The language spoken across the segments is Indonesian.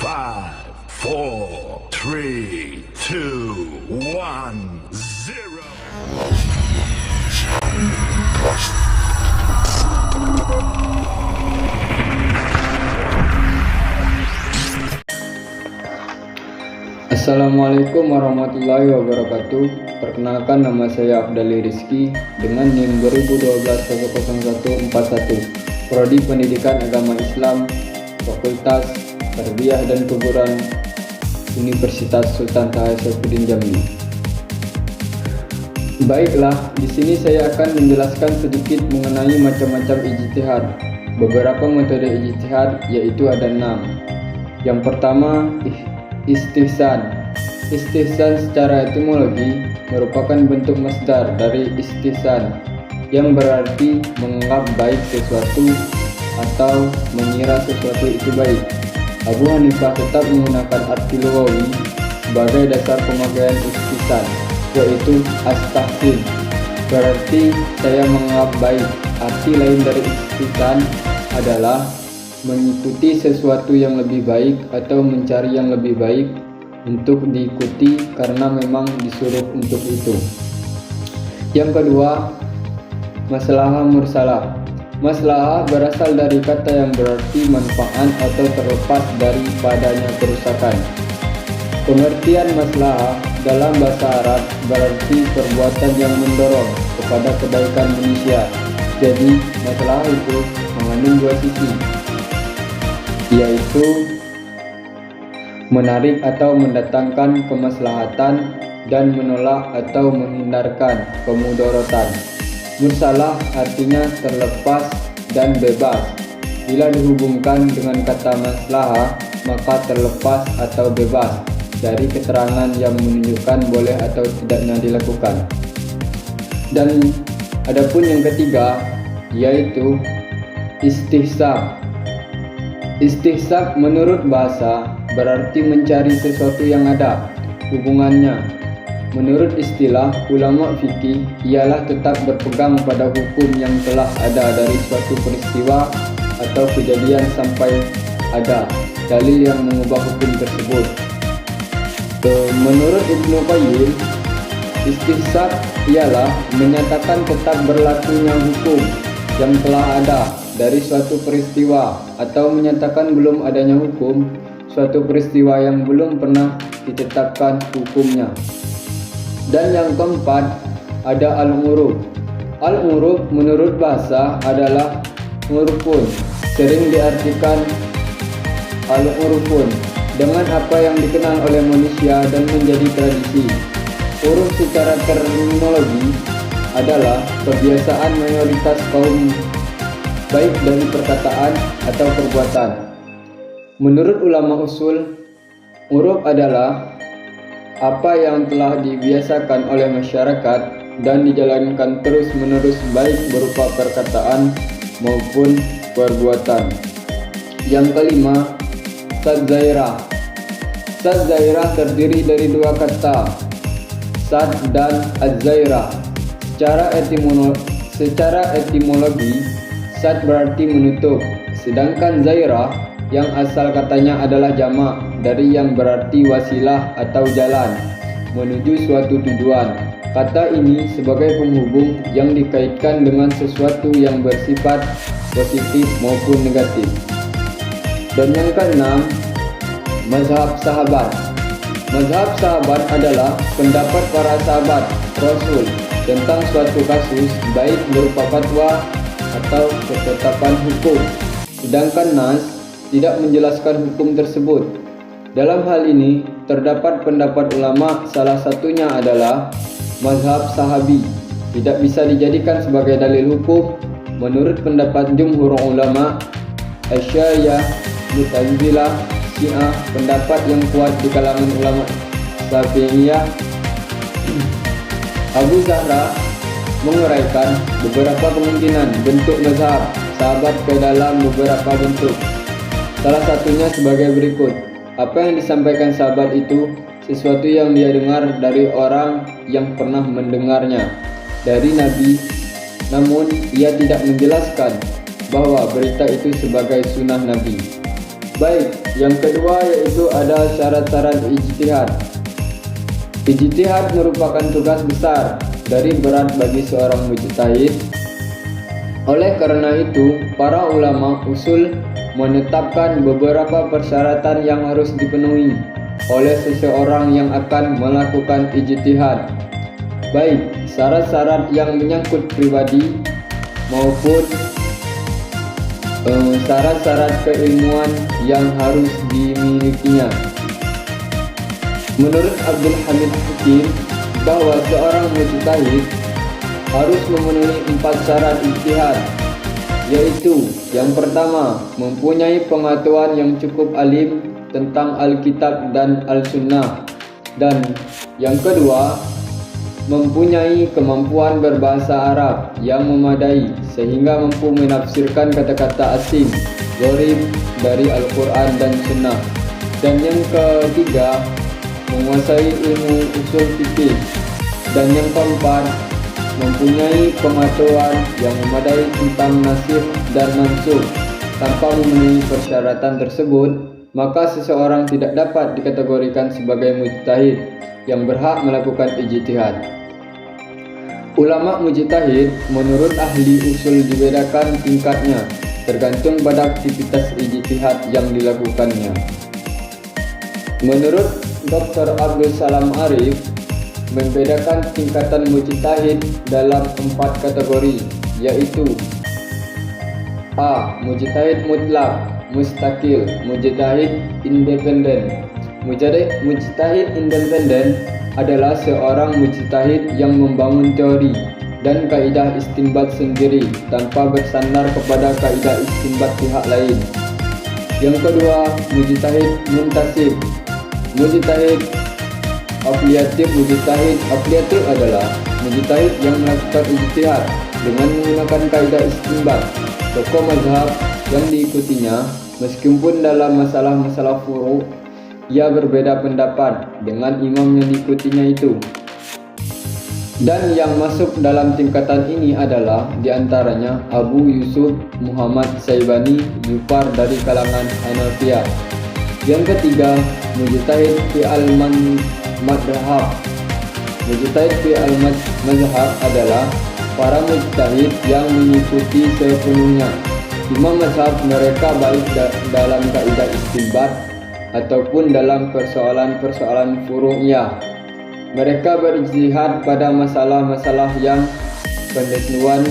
5, 4, 3, 2, 1, 0. Assalamualaikum warahmatullahi wabarakatuh. Perkenalkan, nama saya Abdali Rizky dengan NIM 2012-00141, Prodi Pendidikan Agama Islam, Fakultas Tarbiyah dan Keguruan, Universitas Sultan Taha Saifuddin Jambi. Baiklah, di sini saya akan menjelaskan sedikit mengenai macam-macam ijtihad. Beberapa metode ijtihad yaitu ada 6. Yang pertama, istihsan. Istihsan secara etimologi merupakan bentuk masdar dari istihsan yang berarti menganggap baik sesuatu atau mengira sesuatu itu baik. Abu Hanifah tetap menggunakan arti lughawi sebagai dasar pemakaian istihsan, yaitu astahsin, berarti saya menganggap baik. Arti lain dari istihsan adalah mengikuti sesuatu yang lebih baik atau mencari yang lebih baik untuk diikuti karena memang disuruh untuk itu. Yang kedua, maslahah mursalah. Maslahah berasal dari kata yang berarti manfaat atau terlepas daripadanya kerusakan. Pengertian maslahah dalam bahasa Arab berarti perbuatan yang mendorong kepada kebaikan manusia. Jadi maslahah itu mengandung dua sisi, yaitu menarik atau mendatangkan kemaslahatan dan menolak atau menghindarkan kemudaratan. Mursalah artinya terlepas dan bebas. Bila dihubungkan dengan kata maslahah, maka terlepas atau bebas dari keterangan yang menunjukkan boleh atau tidaknya dilakukan. Dan adapun yang ketiga yaitu istihsab. Istihsab menurut bahasa berarti mencari sesuatu yang ada hubungannya. Menurut istilah ulama fikih, ialah tetap berpegang pada hukum yang telah ada dari suatu peristiwa atau kejadian sampai ada dalil yang mengubah hukum tersebut. Menurut Ibnu Qayyim, istihsab ialah menyatakan tetap berlakunya hukum yang telah ada dari suatu peristiwa atau menyatakan belum adanya hukum suatu peristiwa yang belum pernah ditetapkan hukumnya. Dan yang keempat ada al-uruf. Al-uruf menurut bahasa adalah urfun. Sering diartikan al-urfun dengan apa yang dikenal oleh manusia dan menjadi tradisi. Uruf secara terminologi adalah kebiasaan mayoritas kaum baik dari perkataan atau perbuatan. Menurut ulama usul, uruf adalah apa yang telah dibiasakan oleh masyarakat dan dijalankan terus-menerus baik berupa perkataan maupun perbuatan. Yang kelima, sad zairah. Sad zairah terdiri dari dua kata, sad dan az-zairah. Secara etimologi, sad berarti menutup, sedangkan zairah yang asal katanya adalah jamak dari yang berarti wasilah atau jalan menuju suatu tujuan. Kata ini sebagai penghubung yang dikaitkan dengan sesuatu yang bersifat positif maupun negatif. Dan yang keenam, mazhab sahabat. Mazhab sahabat adalah pendapat para sahabat Rasul tentang suatu kasus, baik berupa fatwa atau ketetapan hukum, sedangkan nas tidak menjelaskan hukum tersebut. Dalam hal ini terdapat pendapat ulama, salah satunya adalah mazhab sahabi tidak bisa dijadikan sebagai dalil hukum. Menurut pendapat jumhur ulama, Asy'ariyah, Mu'tazilah, Syiah, pendapat yang kuat di kalangan ulama Syafi'iyah, Abu Zahra menguraikan beberapa kemungkinan bentuk mazhab sahabat ke dalam beberapa bentuk. Salah satunya sebagai berikut. Apa yang disampaikan sahabat itu sesuatu yang dia dengar dari orang yang pernah mendengarnya dari Nabi, namun ia tidak menjelaskan bahwa berita itu sebagai sunnah Nabi. Baik, yang kedua yaitu ada syarat-syarat ijtihad. Ijtihad merupakan tugas besar dari berat bagi seorang mujtahid. Oleh karena itu, para ulama usul menetapkan beberapa persyaratan yang harus dipenuhi oleh seseorang yang akan melakukan ijtihad. Baik syarat-syarat yang menyangkut pribadi maupun syarat-syarat keilmuan yang harus dimilikinya. Menurut Abdul Hamid Hakim, bahwa seorang mujtahid harus memenuhi 4 syarat ijtihad, yaitu yang pertama, mempunyai pengetahuan yang cukup alim tentang Alkitab dan Al-Sunnah, dan yang kedua, mempunyai kemampuan berbahasa Arab yang memadai sehingga mampu menafsirkan kata-kata asing, gharib dari Al-Quran dan Sunnah, dan yang ketiga, menguasai ilmu usul fikih, dan yang keempat, mempunyai pengetahuan yang memadai tentang nasikh dan mansukh. Tanpa memenuhi persyaratan tersebut, maka seseorang tidak dapat dikategorikan sebagai mujtahid yang berhak melakukan ijtihad. Ulama mujtahid menurut ahli usul dibedakan tingkatnya tergantung pada aktivitas ijtihad yang dilakukannya. Menurut Dr. Abdul Salam Arif, membedakan tingkatan mujtahid dalam 4 kategori, yaitu A. Mujtahid mutlak, mustaqil, mujtahid independen. Mujtahid independen adalah seorang mujtahid yang membangun teori dan kaidah istinbat sendiri tanpa bersandar kepada kaidah istinbat pihak lain. Yang kedua, mujtahid muntasib. Mujtahid afiliatif. Mujtahid afiliatif adalah mujtahid yang melakukan ijtihad dengan menggunakan kaidah istinbat tokoh mazhab yang diikutinya, meskipun dalam masalah-masalah furu' ia berbeda pendapat dengan imam yang diikutinya itu. Dan yang masuk dalam tingkatan ini adalah diantaranya Abu Yusuf Muhammad Saibani Zufar dari kalangan Hanafiyah. Yang ketiga, mujtahid fi al-madhhab. Mujtahid fi al-madhhab adalah para mujtahid yang mengikuti sepenuhnya imam mazhab mereka, baik dalam kaidah istinbat ataupun dalam persoalan-persoalan furu'iyah. Mereka berijtihad pada masalah-masalah yang penentuan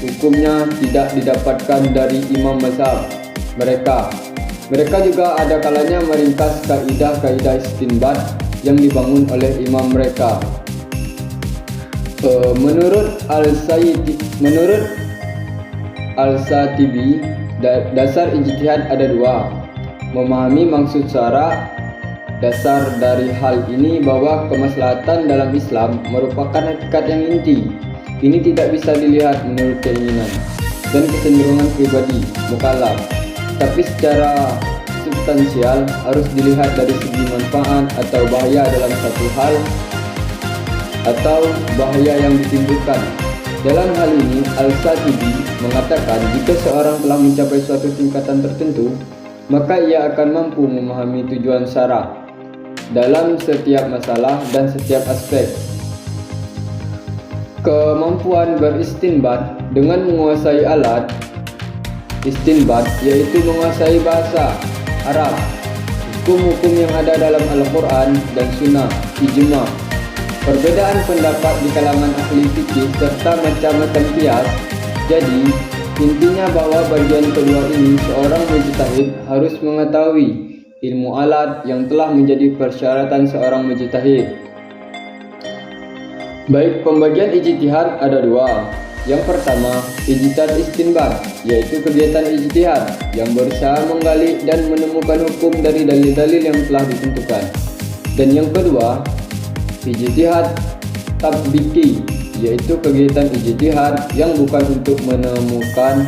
hukumnya tidak didapatkan dari imam mazhab mereka. Mereka juga ada kalanya meringkas kaidah-kaidah istinbat yang dibangun oleh imam mereka. Menurut Al-Satibi, dasar ijtihad ada 2. Memahami maksud syara. Dasar dari hal ini bahwa kemaslahatan dalam Islam merupakan hakikat yang inti. Ini tidak bisa dilihat menurut keinginan dan kecenderungan pribadi mukallaf, tapi secara substansial harus dilihat dari segi manfaat atau bahaya dalam satu hal atau bahaya yang ditimbulkan. Dalam hal ini, Al-Satibi mengatakan jika seorang telah mencapai suatu tingkatan tertentu, maka ia akan mampu memahami tujuan syara dalam setiap masalah dan setiap aspek. Kemampuan beristinbat dengan menguasai alat istinbat, yaitu menguasai bahasa Arab, hukum-hukum yang ada dalam Al-Quran dan Sunnah, ijma', perbedaan pendapat di kalangan ahli fikih, serta macam-macam qiyas. Jadi, intinya bahwa bagian kedua ini seorang mujtahid harus mengetahui ilmu alat yang telah menjadi persyaratan seorang mujtahid. Baik, pembagian ijtihad ada 2. Yang pertama, ijtihad istinbat, yaitu kegiatan ijtihad yang berusaha menggali dan menemukan hukum dari dalil-dalil yang telah ditentukan. Dan yang kedua, ijtihad tatbiki, yaitu kegiatan ijtihad yang bukan untuk menemukan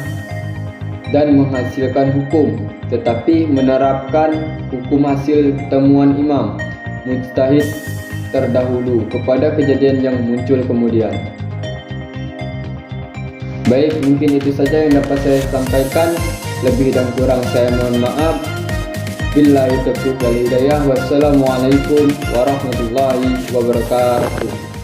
dan menghasilkan hukum, tetapi menerapkan hukum hasil temuan imam mujtahid terdahulu kepada kejadian yang muncul kemudian. Baik, mungkin itu saja yang dapat saya sampaikan. Lebih dan kurang saya mohon maaf. Billahi taufiq wal hidayah. Wassalamualaikum warahmatullahi wabarakatuh.